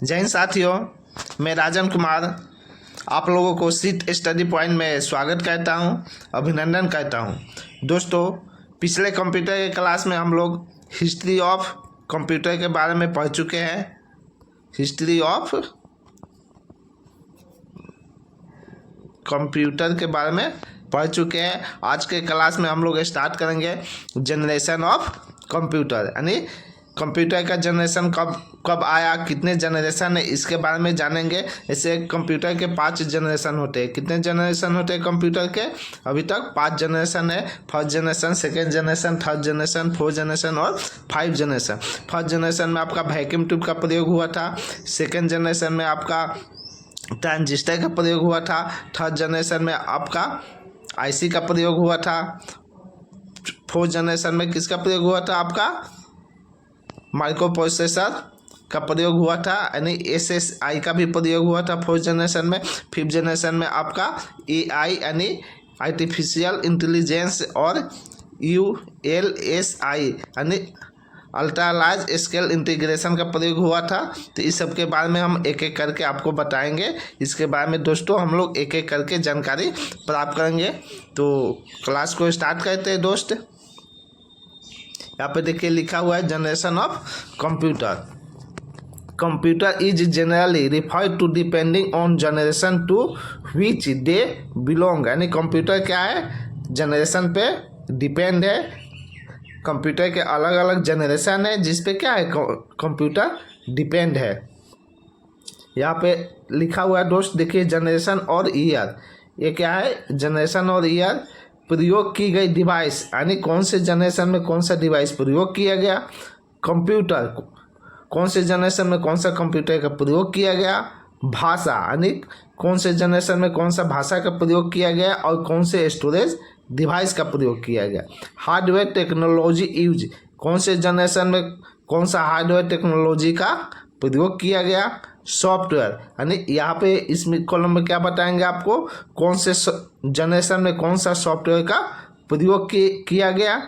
जय हिंद साथियों, मैं राजन कुमार आप लोगों को सीट स्टडी पॉइंट में स्वागत करता हूं, अभिनंदन करता हूं। दोस्तों, पिछले कंप्यूटर के क्लास में हम लोग हिस्ट्री ऑफ कंप्यूटर के बारे में पढ़ चुके हैं। हिस्ट्री ऑफ कंप्यूटर के बारे में पढ़ चुके हैं। आज के क्लास में हम लोग स्टार्ट करेंगे जनरेशन ऑफ कंप्यूटर, यानी कंप्यूटर का जनरेशन कब आया, कितने जनरेशन है, इसके बारे में जानेंगे। ऐसे कंप्यूटर के 5 जनरेशन होते हैं। कितने जनरेशन होते हैं कंप्यूटर के? अभी तक 5 जनरेशन है। First generation, second generation, third generation, fourth generation और 5 जनरेशन। फर्स्ट जनरेशन में आपका वैक्यूम ट्यूब का प्रयोग हुआ था। सेकेंड जनरेशन में आपका ट्रांजिस्टर का प्रयोग हुआ था। थर्ड जनरेशन में आपका आईसी का प्रयोग हुआ था। फोर्थ जनरेशन में किसका प्रयोग हुआ था? आपका माइक्रो प्रोसेसर का प्रयोग हुआ था, यानी एसएसआई का भी प्रयोग हुआ था फोर्थ जनरेशन में। फिफ्थ जनरेशन में आपका एआई यानी आर्टिफिशियल इंटेलिजेंस और यूएलएसआई यानी अल्ट्रा लार्ज स्केल इंटीग्रेशन का प्रयोग हुआ था। तो इस सब के बारे में हम एक एक करके आपको बताएंगे। इसके बारे में दोस्तों हम लोग एक एक करके जानकारी प्राप्त करेंगे। तो क्लास को स्टार्ट करते हैं दोस्त। यहाँ पे देखिए लिखा हुआ है generation of computer. Computer is generally referred to depending on generation to which they belong, यानी कंप्यूटर क्या है? जनरेशन पे डिपेंड है। कंप्यूटर के अलग अलग जनरेशन है जिस पे क्या है? कंप्यूटर डिपेंड है। यहाँ पे लिखा हुआ है दोस्त, देखिए जनरेशन और ईयर। ये क्या है? जनरेशन और ईयर। प्रयोग की गई डिवाइस, यानी कौन से जनरेशन में कौन सा डिवाइस प्रयोग किया गया। कंप्यूटर, कौन से जनरेशन में कौन सा कंप्यूटर का प्रयोग किया गया। भाषा, यानी कौन से जनरेशन में कौन सा भाषा का प्रयोग किया गया और कौन से स्टोरेज डिवाइस का प्रयोग किया गया। हार्डवेयर टेक्नोलॉजी यूज, कौन से जनरेशन में कौन सा हार्डवेयर टेक्नोलॉजी का प्रयोग किया गया। सॉफ्टवेयर, यानी यहाँ पे इसमें कॉलम में क्या बताएंगे आपको, कौन से जनरेशन में कौन सा सॉफ्टवेयर का प्रयोग किया गया।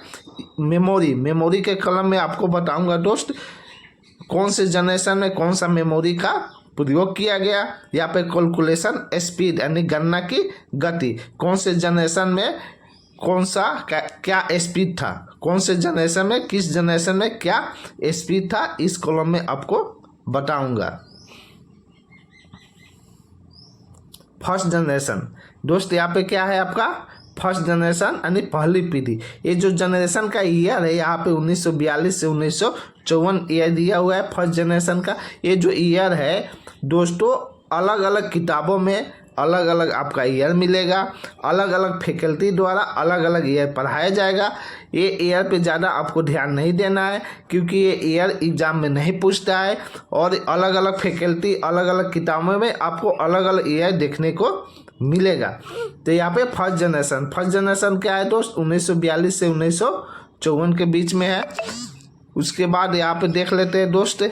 मेमोरी, मेमोरी के कॉलम में आपको बताऊंगा दोस्त कौन से जनरेशन में कौन सा मेमोरी का प्रयोग किया गया। यहाँ पे कैलकुलेशन स्पीड, यानी गणना की गति, कौन से जनरेशन में कौन सा क्या स्पीड था, कौन से जनरेशन में किस जनरेशन में क्या स्पीड था, इस कॉलम में आपको बताऊंगा। फर्स्ट जनरेशन दोस्त, यहाँ पे क्या है आपका? फर्स्ट जनरेशन यानी पहली पीढ़ी। ये जो जनरेशन का ईयर है यहाँ पे 1942 से 1954 ईयर दिया हुआ है फर्स्ट जनरेशन का। ये जो ईयर है दोस्तों, अलग अलग किताबों में अलग अलग आपका ईयर मिलेगा। अलग अलग फैकल्टी द्वारा अलग अलग ईयर पढ़ाया जाएगा। ये ईयर पे ज़्यादा आपको ध्यान नहीं देना है क्योंकि ये ईयर एग्जाम में नहीं पूछता है। और अलग अलग फैकल्टी अलग अलग किताबों में आपको अलग अलग ईयर देखने को मिलेगा। तो यहाँ पे फर्स्ट जनरेशन क्या है दोस्त? 1942 से 1954 के बीच में है। उसके बाद यहाँ पे देख लेते हैं दोस्त,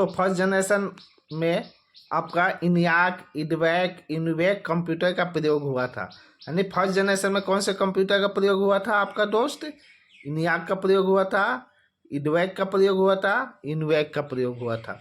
फर्स्ट जनरेशन में आपका इनवैक कंप्यूटर का प्रयोग हुआ था। यानी फर्स्ट जनरेशन में कौन से कंप्यूटर का प्रयोग हुआ था आपका दोस्त? इनियाक का प्रयोग हुआ था, इनवैक का प्रयोग हुआ था, इनवैक का प्रयोग हुआ था।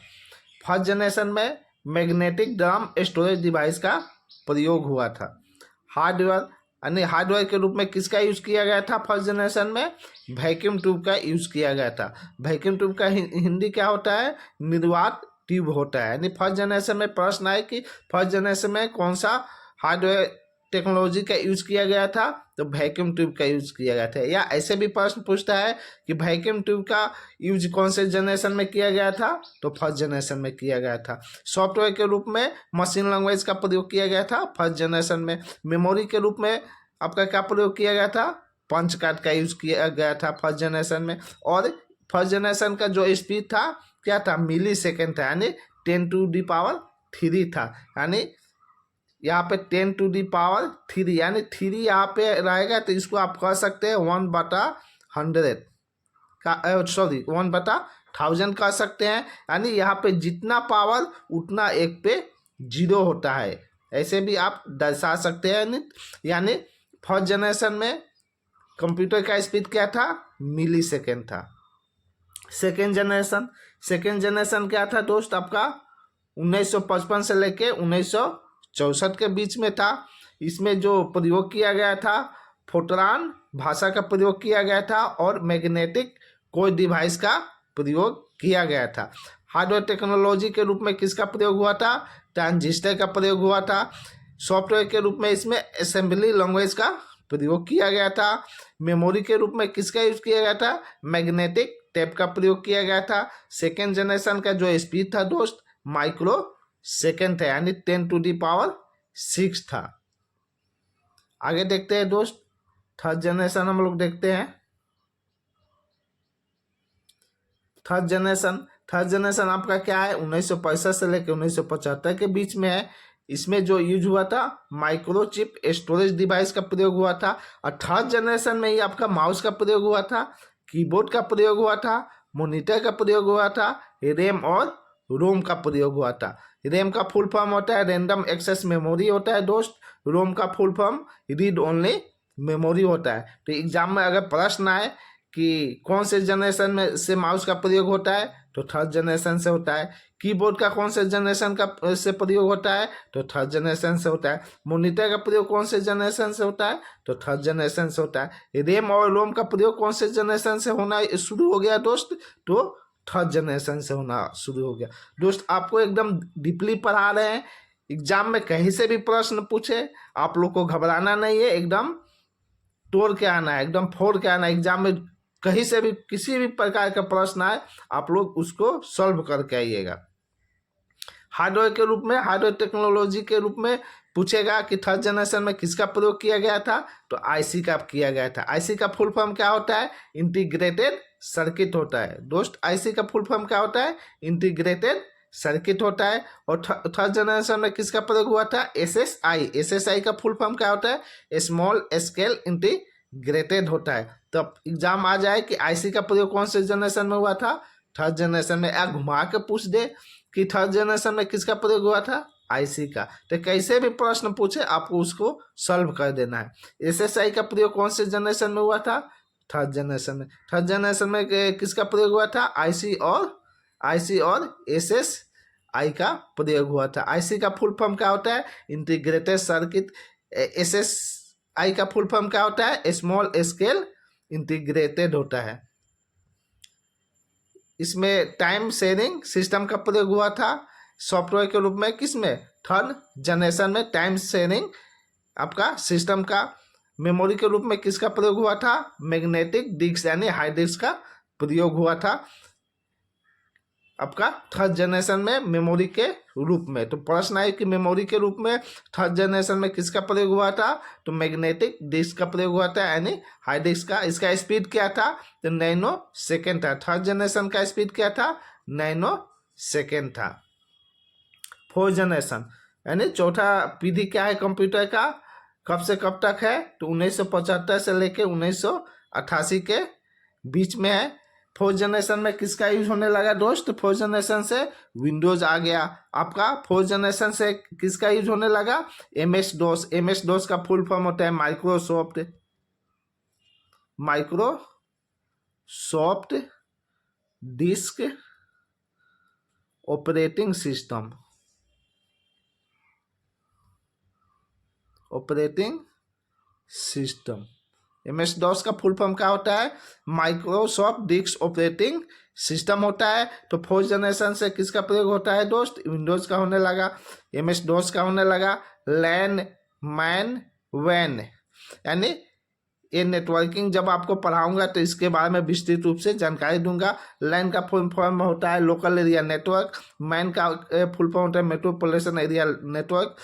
फर्स्ट जनरेशन में मैग्नेटिक ड्रम स्टोरेज डिवाइस का प्रयोग हुआ था। हार्डवेयर, यानी हार्डवेयर के रूप में किसका यूज़ किया गया था फर्स्ट जनरेशन में? वैक्यूम ट्यूब का यूज़ किया गया था। वैक्यूम ट्यूब का हिंदी क्या होता है? निर्वात ट्यूब होता है। यानी फर्स्ट जनरेशन में प्रश्न आए कि फर्स्ट जनरेशन में कौन सा हार्डवेयर टेक्नोलॉजी का यूज़ किया गया था, तो वैक्यूम ट्यूब का यूज़ किया गया था। या ऐसे भी प्रश्न पूछता है कि वैक्यूम ट्यूब का यूज कौन से जनरेशन में किया गया था, तो फर्स्ट जनरेशन में किया गया था। सॉफ्टवेयर के रूप में मशीन लैंग्वेज का प्रयोग किया गया था फर्स्ट जनरेशन में। मेमोरी के रूप में आपका क्या प्रयोग किया गया था? पंच कार्ड का यूज किया गया था फर्स्ट जनरेशन में। और फर्स्ट जनरेशन का जो स्पीड था क्या था? मिली सेकेंड था, यानी 10⁻³ था। यानी यहाँ पे 10⁻³ यानी 3 यहाँ पे रहेगा तो इसको आप कह सकते हैं 1/100 का 1/1000 कह सकते हैं। यानी यहाँ पे जितना पावर उतना एक पे 0 होता है, ऐसे भी आप दर्शा सकते हैं। यानी फर्स्ट जनरेशन में कंप्यूटर का स्पीड क्या था, मिली सेकेंड था। सेकेंड जनरेशन क्या था दोस्त, आपका 1955 से लेके 1964 के बीच में था। इसमें जो प्रयोग किया गया था, फोटोन भाषा का प्रयोग किया गया था और मैग्नेटिक कोई डिवाइस का प्रयोग किया गया था। हार्डवेयर टेक्नोलॉजी के रूप में किसका प्रयोग हुआ था, ट्रांजिस्टर का प्रयोग हुआ था। सॉफ्टवेयर के रूप में इसमें असेंबली लैंग्वेज का प्रयोग किया गया था। मेमोरी के रूप में किसका यूज किया गया था, मैग्नेटिक टेप का प्रयोग किया गया था। सेकेंड जनरेशन का जो स्पीड था दोस्त, माइक्रो सेकेंड था, यानी 10⁻⁶ था। आगे देखते हैं दोस्त, थर्ड जनरेशन हम लोग देखते हैं। थर्ड जनरेशन आपका क्या है, 1965 से लेकर 1975 के बीच में है। इसमें जो यूज हुआ था, माइक्रोचिप स्टोरेज डिवाइस का प्रयोग हुआ था। और थर्ड जनरेशन में ही आपका माउस का प्रयोग हुआ था, कीबोर्ड का प्रयोग हुआ था, मॉनिटर का प्रयोग हुआ था, रैम और रोम का प्रयोग हुआ था। रैम का फुल फॉर्म होता है रैंडम एक्सेस मेमोरी होता है दोस्त। रोम का full form read only memory होता है। तो एग्जाम में अगर प्रश्न आए कि कौन से जनरेशन में से माउस का प्रयोग होता है, तो थर्ड जनरेशन से होता है। कीबोर्ड का कौन से जनरेशन का से प्रयोग होता है, तो थर्ड जनरेशन से होता है। मॉनिटर का प्रयोग कौन से जनरेशन से होता है, तो थर्ड जनरेशन से होता है। रैम और रोम का प्रयोग कौन से जनरेशन से होना शुरू हो गया दोस्त, तो थर्ड जनरेशन से होना शुरू हो गया। दोस्त आपको एकदम डीपली पढ़ा रहे हैं, एग्जाम में कहीं से भी प्रश्न पूछे आप लोग को घबराना नहीं है, एकदम तोड़ के आना है, एकदम फोड़ के आना है। एग्जाम में कहीं से भी किसी भी प्रकार का प्रश्न आए, आप लोग उसको सॉल्व करके आइएगा। हार्डवेयर के रूप में, हार्डवेयर टेक्नोलॉजी के रूप में पूछेगा कि थर्ड जनरेशन में किसका प्रयोग किया गया था, तो आईसी का किया गया था। आईसी का फुल फॉर्म क्या होता है, इंटीग्रेटेड सर्किट होता है दोस्त। आईसी का फुल फॉर्म क्या होता है, इंटीग्रेटेड सर्किट होता है। और थर्ड जनरेशन में किसका प्रयोग हुआ था, एसएसआई। एसएसआई का फुल फॉर्म क्या होता है, स्मॉल स्केल इंटीग्रेटेड होता है। तब एग्जाम आ जाए कि आईसी का प्रयोग कौन से जनरेशन में हुआ था, थर्ड जनरेशन में। या घुमा के पूछ दे कि थर्ड जनरेशन में किसका प्रयोग हुआ था, आईसी का, तो कैसे भी प्रश्न पूछे आपको उसको सॉल्व कर देना है। एसएसआई का प्रयोग कौन से जनरेशन में हुआ था, थर्ड जनरेशन में। थर्ड जनरेशन में किसका प्रयोग हुआ था, आईसी और एसएसआई का प्रयोग हुआ था। आईसी का फुल फॉर्म क्या होता है, इंटीग्रेटेड सर्किट। एसएसआई का फुल फॉर्म क्या होता है, स्मॉल स्केल इंटीग्रेटेड होता है। इसमें टाइम शेयरिंग सिस्टम का प्रयोग हुआ था सॉफ्टवेयर के रूप में, किसमें, थर्ड जनरेशन में टाइम शेयरिंग आपका सिस्टम का। मेमोरी के रूप में किसका प्रयोग हुआ था, मैग्नेटिक डिस्क यानी हार्ड डिस्क का प्रयोग हुआ था आपका थर्ड जनरेशन में मेमोरी के रूप में। तो प्रश्न है कि मेमोरी के रूप में थर्ड जनरेशन में किसका प्रयोग हुआ था, तो मैग्नेटिक डिस्क का प्रयोग हुआ था यानी हार्ड डिस्क का। इसका स्पीड क्या था, तो नैनो सेकेंड था। थर्ड जनरेशन का स्पीड क्या था, नैनो सेकेंड था। फोर्थ जनरेशन यानी चौथा पीढ़ी क्या है कंप्यूटर का, कब से कब तक है, तो 1975 से लेके 1988 के बीच में है। फोर्थ जनरेशन में किसका यूज होने लगा दोस्त, फोर्थ जनरेशन से विंडोज आ गया आपका। फोर्थ जनरेशन से किसका यूज होने लगा, एमएस डॉस। एमएस डॉस का फुल फॉर्म होता है Microsoft disk operating system. MS DOS का फुल फॉर्म क्या होता है, माइक्रोसॉफ्ट डिस्क ऑपरेटिंग सिस्टम होता है। तो फोर्थ जनरेशन से किसका प्रयोग होता है दोस्त, विंडोज का होने लगा, एमएस डॉस का होने लगा। लैन मैन वैन यानी ये नेटवर्किंग जब आपको पढ़ाऊंगा तो इसके बारे में विस्तृत रूप से जानकारी दूंगा। लैन का फुल फॉर्म होता है लोकल एरिया नेटवर्क। मैन का फुल फॉर्म होता है मेट्रोपॉलिटन एरिया नेटवर्क।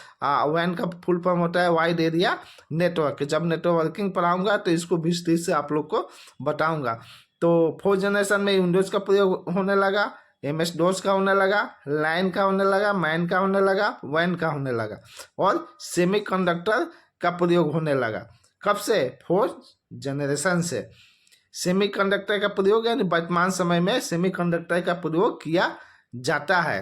वैन का फुल फॉर्म होता है वाइड एरिया नेटवर्क। जब नेटवर्किंग पढ़ाऊंगा तो इसको विस्तृत से आप लोग को बताऊंगा। तो फोर्थ जनरेशन में विंडोज का प्रयोग होने लगा, एमएस डॉस का होने लगा, लाइन का होने लगा, मैन का होने लगा, वैन का होने लगा और सेमीकंडक्टर का प्रयोग होने लगा। कब से, फोर्थ जनरेशन से। सेमीकंडक्टर का प्रयोग यानी वर्तमान समय में सेमीकंडक्टर का प्रयोग किया जाता है।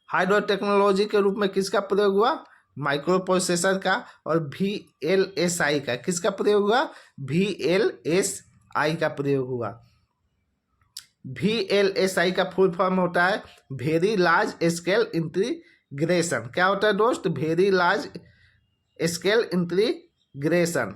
हार्डवेयर टेक्नोलॉजी के रूप में किसका प्रयोग हुआ, माइक्रो प्रोसेसर का, और VLSI का। किसका प्रयोग हुआ? VLSI का प्रयोग हुआ। VLSI का फुल फॉर्म होता है वेरी लार्ज स्केल इंटीग्रेशन। क्या होता है दोस्त? Very large scale integration.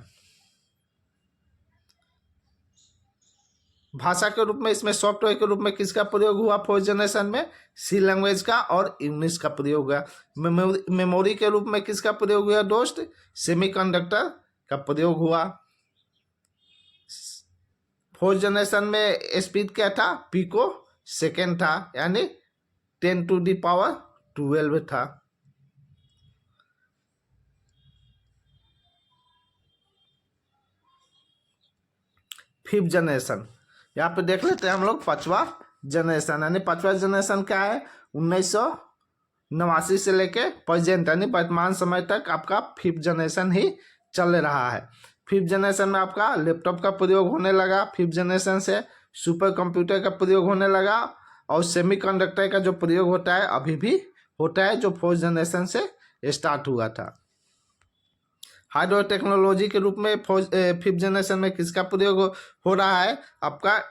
भाषा के रूप में इसमें सॉफ्टवेयर के रूप में किसका प्रयोग हुआ फोर्थ जनरेशन में? सी लैंग्वेज का और यूनिक्स का प्रयोग हुआ। मेमोरी के रूप में किसका प्रयोग हुआ दोस्त? सेमीकंडक्टर का प्रयोग हुआ। फोर्थ जनरेशन में स्पीड क्या था? पिको सेकेंड था, यानी 10⁻12 था। फिफ्थ जनरेशन, यहाँ पे देख लेते हैं हम लोग पांचवा जनरेशन। यानी पांचवा जनरेशन क्या है? 1989 से लेके प्रेजेंट यानी वर्तमान समय तक आपका फिफ्थ जनरेशन ही चल रहा है। फिफ्थ जनरेशन में आपका लैपटॉप का प्रयोग होने लगा। फिफ्थ जनरेशन से सुपर कंप्यूटर का प्रयोग होने लगा, और सेमीकंडक्टर का जो प्रयोग होता है अभी भी होता है, जो फोर्थ जनरेशन से स्टार्ट हुआ था। हार्डवेयर टेक्नोलॉजी के रूप में फिफ्थ जनरेशन में किसका प्रयोग हो रहा है? आपका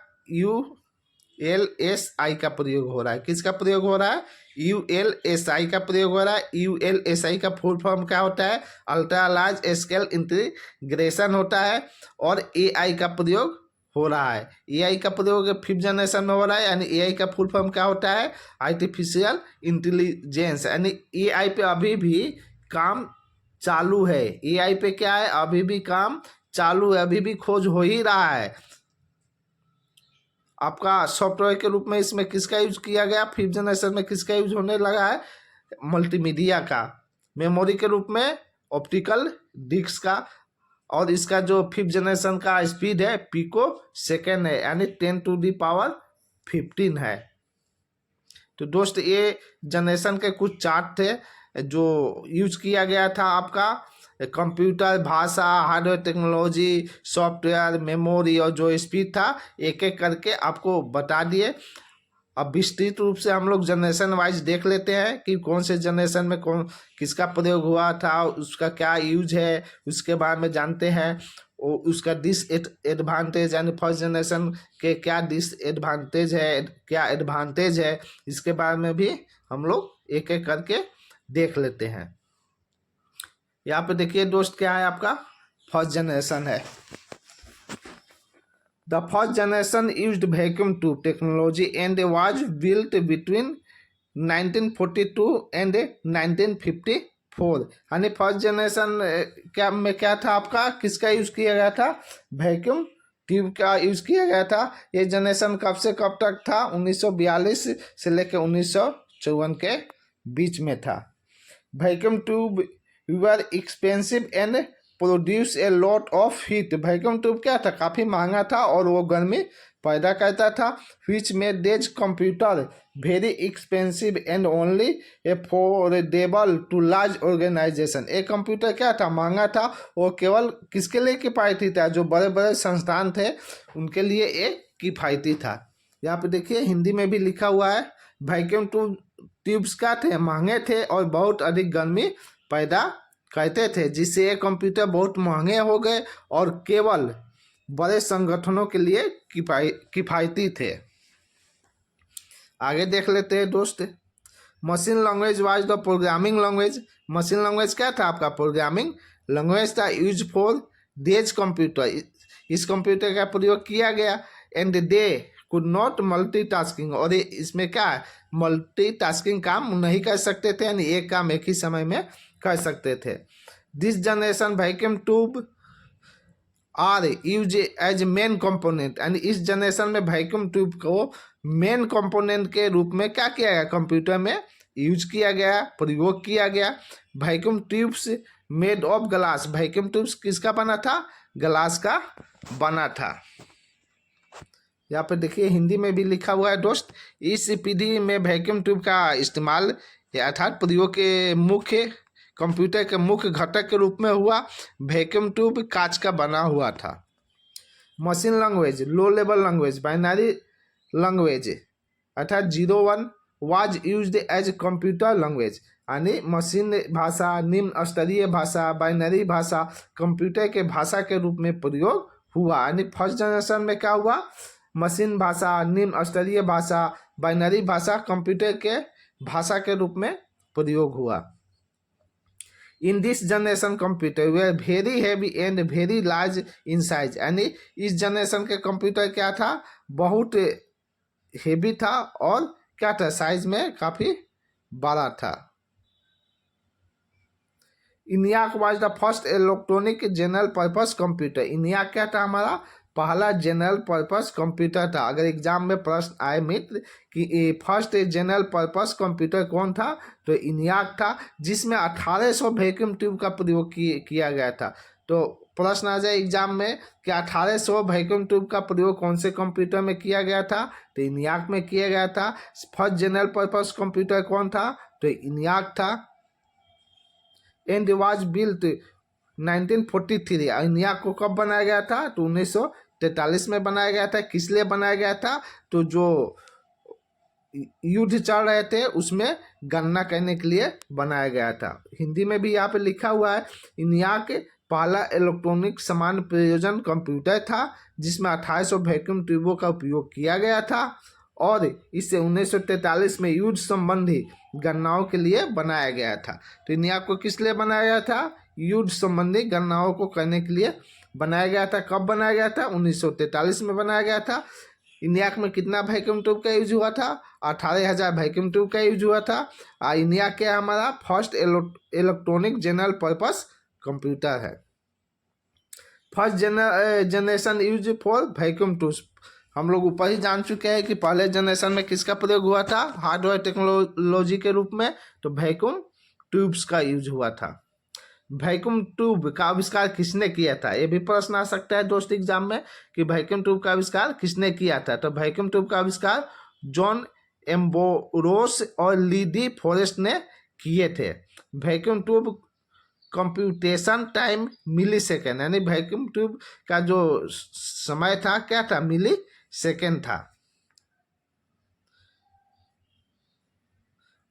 ULSI का प्रयोग हो रहा है। किसका प्रयोग हो रहा है? ULSI का प्रयोग हो रहा है। ULSI का फुल फॉर्म क्या होता है? अल्ट्रा लार्ज स्केल इंटीग्रेशन होता है। और AI का प्रयोग हो रहा है। AI का प्रयोग फिफ्थ जनरेशन में हो रहा है। यानी AI का फुल फॉर्म क्या होता है? Artificial intelligence. यानी AI पे अभी भी काम चालू है। AI पे क्या है? अभी भी काम चालू है, अभी भी खोज हो ही रहा है। आपका सॉफ्टवेयर के रूप में इसमें किसका यूज किया गया? फिफ्थ जनरेशन में किसका यूज होने लगा है? मल्टीमीडिया का। मेमोरी के रूप में ऑप्टिकल डिस्क का, और इसका जो फिफ्थ जनरेशन का स्पीड है पिको सेकेंड है, यानी 10⁻15 है। तो दोस्त ये जनरेशन के कुछ चार्ट थे जो यूज किया गया था आपका कंप्यूटर, भाषा, हार्डवेयर टेक्नोलॉजी, सॉफ्टवेयर, मेमोरी और जो स्पीड था, एक एक करके आपको बता दिए। अब विस्तृत रूप से हम लोग जनरेशन वाइज देख लेते हैं कि कौन से जनरेशन में कौन किसका प्रयोग हुआ था, उसका क्या यूज है, उसके बारे में जानते हैं। उसका डिसएडवांटेज यानी फर्स्ट जनरेशन के क्या डिसएडवांटेज है, क्या एडवांटेज है, इसके बारे में भी हम लोग एक एक करके देख लेते हैं। यहाँ पे देखिए दोस्त क्या है? आपका फर्स्ट जनरेशन है। The first generation used vacuum tube technology and was built between 1942 and 1954। यानी फर्स्ट जनरेशन क्या था आपका? किसका यूज किया गया था? वैक्यूम ट्यूब का यूज किया गया था। ये जनरेशन कब से कब तक था? 1942 से लेकर 1954 के बीच में था। Vacuum tube were expensive and produce a lot of heat. Vacuum tube क्या था? काफ़ी महंगा था और वो गर्मी पैदा करता था। Which made these computer very expensive and only affordable to large organization. एक कंप्यूटर क्या था? महंगा था, वो केवल किसके लिए किफ़ायती था? जो बड़े बड़े संस्थान थे उनके लिए एक किफ़ायती था। यहाँ पे देखिए हिंदी में भी लिखा हुआ है। वैक्यूम ट्यूब्स क्या थे? महंगे थे और बहुत अधिक गर्मी पैदा कहते थे, जिससे ये कंप्यूटर बहुत महंगे हो गए और केवल बड़े संगठनों के लिए किफ़ायती थे। आगे देख लेते हैं दोस्त। Machine language was the programming language. Machine language क्या था आपका? प्रोग्रामिंग लैंग्वेज था। यूज फॉर देज कंप्यूटर। इस कंप्यूटर का प्रयोग किया गया। And they could not multitasking, और इसमें क्या है? मल्टीटास्किंग काम नहीं कर सकते थे, यानी एक काम एक ही समय में कर सकते थे। This generation vacuum tube are use as main component. यानी इस जनरेशन में वैक्यूम ट्यूब को मेन कंपोनेंट के रूप में क्या किया गया? कंप्यूटर में यूज किया गया, प्रयोग किया गया। Vacuum tubes made of glass. Vacuum tubes किसका बना था? ग्लास का बना था। यहाँ पे देखिए हिंदी में भी लिखा हुआ है दोस्त। इस पीढ़ी में वैक्यूम ट्यूब का इस्तेमाल अर्थात प्रयोग के मुख्य कंप्यूटर के मुख्य घटक के रूप में हुआ। वैक्यूम ट्यूब कांच का बना हुआ था। Machine language low level language, binary language अर्थात 0 1 was used as computer language, यानी मशीन भाषा, निम्न स्तरीय भाषा, बाइनरी भाषा कंप्यूटर के भाषा के रूप में प्रयोग हुआ। यानी फर्स्ट जनरेशन में क्या हुआ, मशीन भाषा, निम्न स्तरीय भाषा, बाइनरी भाषा कंप्यूटर के भाषा के रूप में प्रयोग हुआ। In this generation computer way very heavy and very large in size, यानी इस जनरेशन के कंप्यूटर क्या था, बहुत हेवी था और क्या था, साइज में काफ़ी बड़ा था। ENIAC was the first electronic general purpose computer. ENIAC क्या था, हमारा पहला जनरल पर्पस कंप्यूटर था। अगर एग्जाम में प्रश्न आए मित्र कि फर्स्ट जनरल पर्पस कंप्यूटर कौन था, तो ENIAC था, जिसमें 1800 वैक्यूम ट्यूब का प्रयोग किया गया था। तो प्रश्न आ जाए एग्जाम में कि 1800 वैक्यूम ट्यूब का प्रयोग कौन से कंप्यूटर में किया गया था, तो ENIAC में किया गया था। फर्स्ट जनरल पर्पस कंप्यूटर कौन था, तो ENIAC था। And was built 1943। ENIAC को कब बनाया गया था, तो 1943 में बनाया गया था। किस लिए बनाया गया था, तो जो युद्ध चल रहे थे उसमें गणना करने के लिए बनाया गया था। हिंदी में भी यहाँ पे लिखा हुआ है, ENIAC पहला इलेक्ट्रॉनिक समान प्रयोजन कंप्यूटर था जिसमें 1800 वैक्यूम ट्यूबों का उपयोग किया गया था और इसे 1943 में युद्ध संबंधी गणनाओं के लिए बनाया गया था। तो ENIAC को किस लिए बनाया गया था, युद्ध संबंधी गणनाओं को करने के लिए बनाया गया था। कब बनाया गया था, 1943 में बनाया गया था। ENIAC में कितना वैक्यूम ट्यूब का यूज हुआ था, 18,000 वैक्यूम ट्यूब का यूज हुआ था। ENIAC क्या हमारा first electronic general purpose computer है। First generation use for vacuum tubes, हम लोग ऊपर ही जान चुके हैं कि पहले जनरेशन में किसका प्रयोग हुआ था, हार्डवेयर टेक्नोलॉजी के रूप में, तो वैक्यूम ट्यूब्स का यूज हुआ था। वैक्यूम ट्यूब का आविष्कार किसने किया था, ये भी प्रश्न आ सकता है दोस्त एग्जाम में कि वैक्यूम ट्यूब का आविष्कार किसने किया था। तो वैक्यूम ट्यूब का आविष्कार जॉन एम्बोरोस और लीडी फॉरेस्ट ने किए थे। Vacuum tube computation time millisecond, यानी वैक्यूम ट्यूब का जो समय था क्या था, मिली सेकेंड था।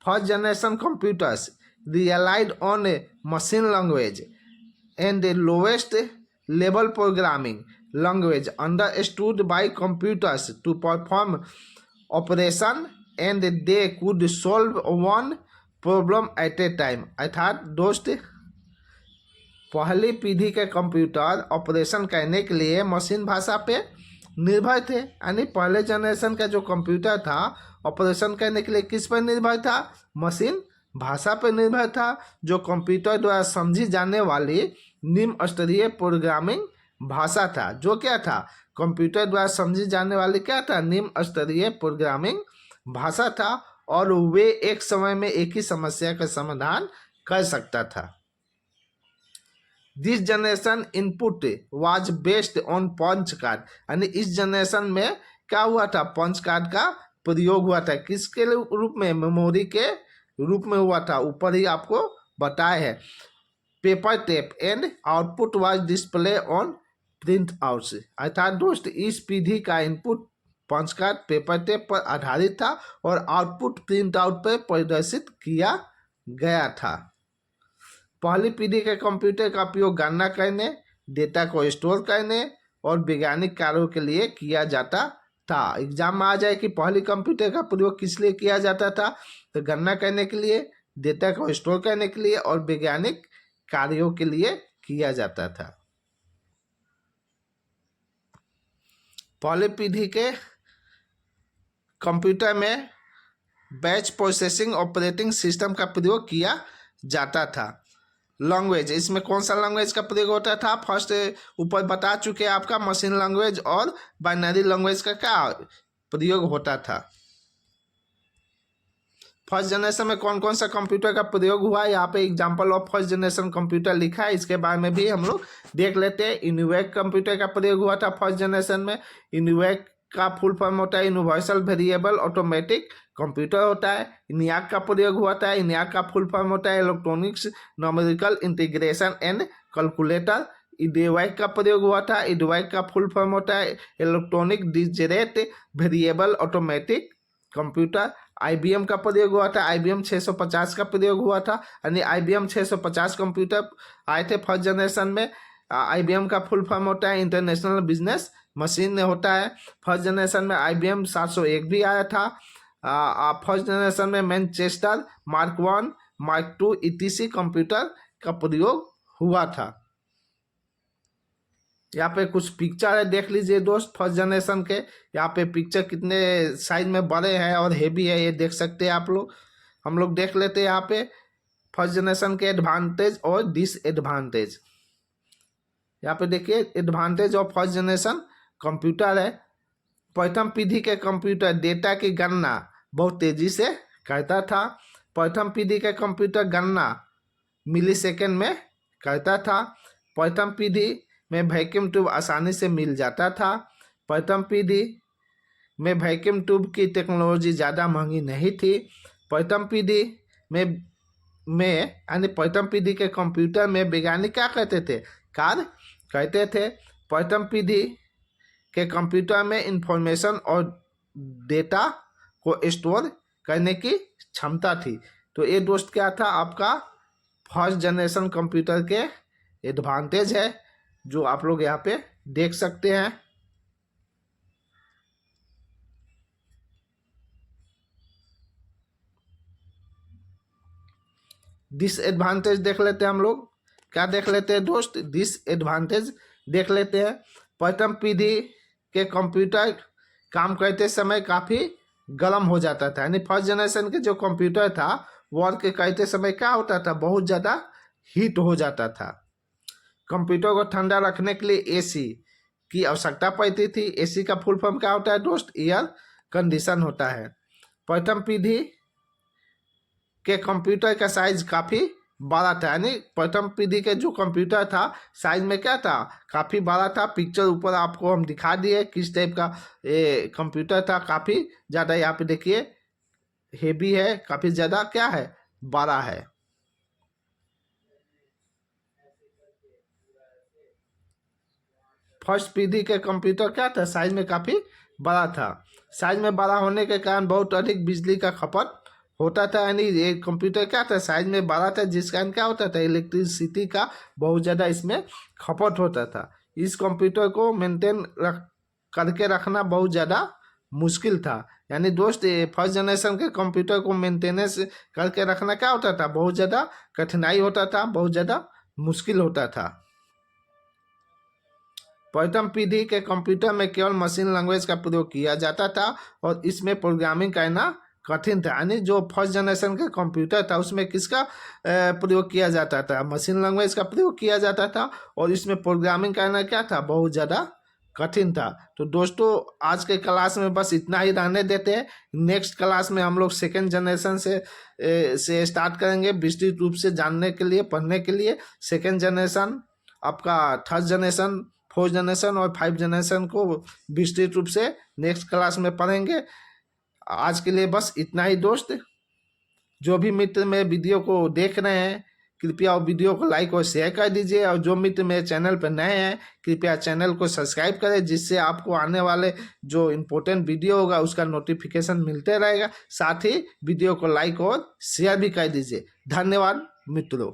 First generation computers relied on machine language and lowest level programming language understood by computers to perform operation and they could solve one problem at a time. अर्थात दोस्त पहली पीढ़ी के कंप्यूटर ऑपरेशन करने के लिए machine भाषा पे निर्भर थे, यानी पहले जनरेशन का जो कंप्यूटर था ऑपरेशन करने के लिए किस पर निर्भर था, मशीन भाषा पर निर्भर था, जो कंप्यूटर द्वारा समझी जाने वाली निम्न स्तरीय प्रोग्रामिंग भाषा था। जो क्या था, कंप्यूटर द्वारा समझी जाने वाली क्या था, निम्न स्तरीय प्रोग्रामिंग भाषा था और वे एक समय में एक ही समस्या का समाधान कर सकता था। This generation input was based on punch card, यानी इस जनरेशन में क्या हुआ था, पंच कार्ड का प्रयोग हुआ था। किसके रूप में, मेमोरी के रूप में हुआ था, ऊपर ही आपको बताया है। Paper tape and output was display on printouts, अर्थात दोस्त इस पीढ़ी का input punch card paper tape पर आधारित था और आउटपुट प्रिंट आउट पर प्रदर्शित किया गया था। पहली पीढ़ी के कंप्यूटर का उपयोग गणना करने, डेटा को स्टोर करने और वैज्ञानिक कार्यों के लिए किया जाता था। एग्जाम में आ जाए कि पहली कंप्यूटर का प्रयोग किस लिए किया जाता था, तो गणना करने के लिए, डेटा को स्टोर करने के लिए और वैज्ञानिक कार्यों के लिए किया जाता था। पहली पीढ़ी के कंप्यूटर में बैच प्रोसेसिंग ऑपरेटिंग सिस्टम का प्रयोग किया जाता था। लैंग्वेज, इसमें कौन सा लैंग्वेज का प्रयोग होता था, फर्स्ट ऊपर बता चुके आपका मशीन लैंग्वेज और बाइनरी लैंग्वेज का क्या प्रयोग होता था। फर्स्ट जनरेशन में कौन कौन सा कंप्यूटर का प्रयोग हुआ, यहाँ पे example of first generation computer लिखा है, इसके बारे में भी हम लोग देख लेते हैं। ENIAC कंप्यूटर का प्रयोग हुआ था फर्स्ट जनरेशन में। ENIAC का फुल फॉर्म होता है यूनिवर्सल वेरिएबल ऑटोमेटिक कंप्यूटर होता है। ENIAC का प्रयोग हुआ था, ENIAC का फुल फॉर्म होता है electronics numerical integration and calculator. EDIC का प्रयोग हुआ था, EDIC का फुल फॉर्म होता है electronic digital variable automatic computer. IBM का प्रयोग हुआ था, IBM 650 का प्रयोग हुआ था, यानी IBM 650 कंप्यूटर आए थे फर्स्ट जनरेशन में। IBM का फुल फॉर्म होता है इंटरनेशनल बिजनेस मशीन होता है। फर्स्ट जनरेशन में IBM 701 भी आया था। फर्स्ट जनरेशन में Manchester mark 1 mark 2 ETC computer का प्रयोग हुआ था। यहाँ पे कुछ पिक्चर है, देख लीजिए दोस्त फर्स्ट जनरेशन के। यहाँ पे पिक्चर कितने साइज में बड़े हैं और हेवी है, ये देख सकते हैं आप लोग। हम लोग देख लेते हैं यहाँ पे फर्स्ट जनरेशन के एडवांटेज और डिसएडवांटेज। यहाँ पे देखिए advantage of first generation computer है। प्रथम पीढ़ी के कंप्यूटर डेटा की गणना बहुत तेजी से करता था। प्रथम पीढ़ी के कंप्यूटर गणना मिलीसेकंड में करता था। प्रथम पीढ़ी में वैक्यूम ट्यूब आसानी से मिल जाता था। प्रथम पीढ़ी में वैक्यूम ट्यूब की टेक्नोलॉजी ज़्यादा महंगी नहीं थी। प्रथम पीढ़ी में यानी प्रथम पीढ़ी के कंप्यूटर में वैज्ञानिक क्या कहते थे, कार्य कहते थे। प्रथम पीढ़ी के कंप्यूटर में इंफॉर्मेशन और डेटा को स्टोर करने की क्षमता थी। तो ये दोस्त क्या था आपका फर्स्ट जनरेशन कंप्यूटर के एडवांटेज है, जो आप लोग यहाँ पे देख सकते हैं। डिसएडवांटेज देख लेते हैं हम लोग। क्या देख लेते हैं दोस्त, डिसएडवांटेज देख लेते हैं। प्रथम पीढ़ी के कंप्यूटर काम करते समय काफ़ी गर्म हो जाता था, यानी फर्स्ट जनरेशन के जो कंप्यूटर था वर्क करते समय क्या होता था, बहुत ज़्यादा हीट हो जाता था। कंप्यूटर को ठंडा रखने के लिए एसी की आवश्यकता पड़ती थी। एसी का फुल फॉर्म क्या होता है दोस्त, एयर कंडीशन होता है। प्रथम पीढ़ी के कंप्यूटर का साइज काफ़ी बड़ा था, यानी प्रथम पीढ़ी के जो कंप्यूटर था साइज में क्या था, काफ़ी बड़ा था। पिक्चर ऊपर आपको हम दिखा दिए किस टाइप का ये कंप्यूटर था, काफ़ी ज़्यादा यहाँ पे देखिए हेवी है, काफ़ी ज़्यादा क्या है, बड़ा है। फर्स्ट पीढ़ी के कंप्यूटर क्या था, साइज में काफ़ी बड़ा था। साइज में बड़ा होने के कारण बहुत अधिक बिजली का खपत होता था, यानी ये कंप्यूटर क्या था, साइज में बड़ा था, जिस कारण क्या होता था, इलेक्ट्रिसिटी का बहुत ज़्यादा इसमें खपत होता था। इस कंप्यूटर को मेंटेन करके रखना बहुत ज़्यादा मुश्किल था। यानी दोस्त फर्स्ट जनरेशन के कंप्यूटर को मेंटेनेंस करके रखना क्या होता था, बहुत ज़्यादा कठिनाई होता था, बहुत ज़्यादा मुश्किल होता था। प्रथम पीढ़ी के कंप्यूटर में केवल मशीन लैंग्वेज का प्रयोग किया जाता था और इसमें प्रोग्रामिंग करना कठिन था। यानी जो फर्स्ट जनरेशन का कंप्यूटर था उसमें किसका प्रयोग किया जाता था, मशीन लैंग्वेज का प्रयोग किया जाता था और इसमें प्रोग्रामिंग करना क्या था, बहुत ज़्यादा कठिन था। तो दोस्तों आज के क्लास में बस इतना ही रहने देते हैं। नेक्स्ट क्लास में हम लोग सेकेंड जनरेशन से स्टार्ट करेंगे विस्तृत रूप से जानने के लिए, पढ़ने के लिए। सेकेंड जनरेशन आपका थर्ड जनरेशन, फोर्थ जनरेशन और 5 जनरेशन को विस्तृत रूप से नेक्स्ट क्लास में पढ़ेंगे। आज के लिए बस इतना ही दोस्त। जो भी मित्र मेरे वीडियो को देख रहे हैं कृपया वीडियो को लाइक और शेयर कर दीजिए, और जो मित्र मेरे चैनल पर नए हैं कृपया चैनल को सब्सक्राइब करें, जिससे आपको आने वाले जो इम्पोर्टेंट वीडियो होगा उसका नोटिफिकेशन मिलते रहेगा। साथ ही वीडियो को लाइक और शेयर भी कर दीजिए। धन्यवाद मित्रों।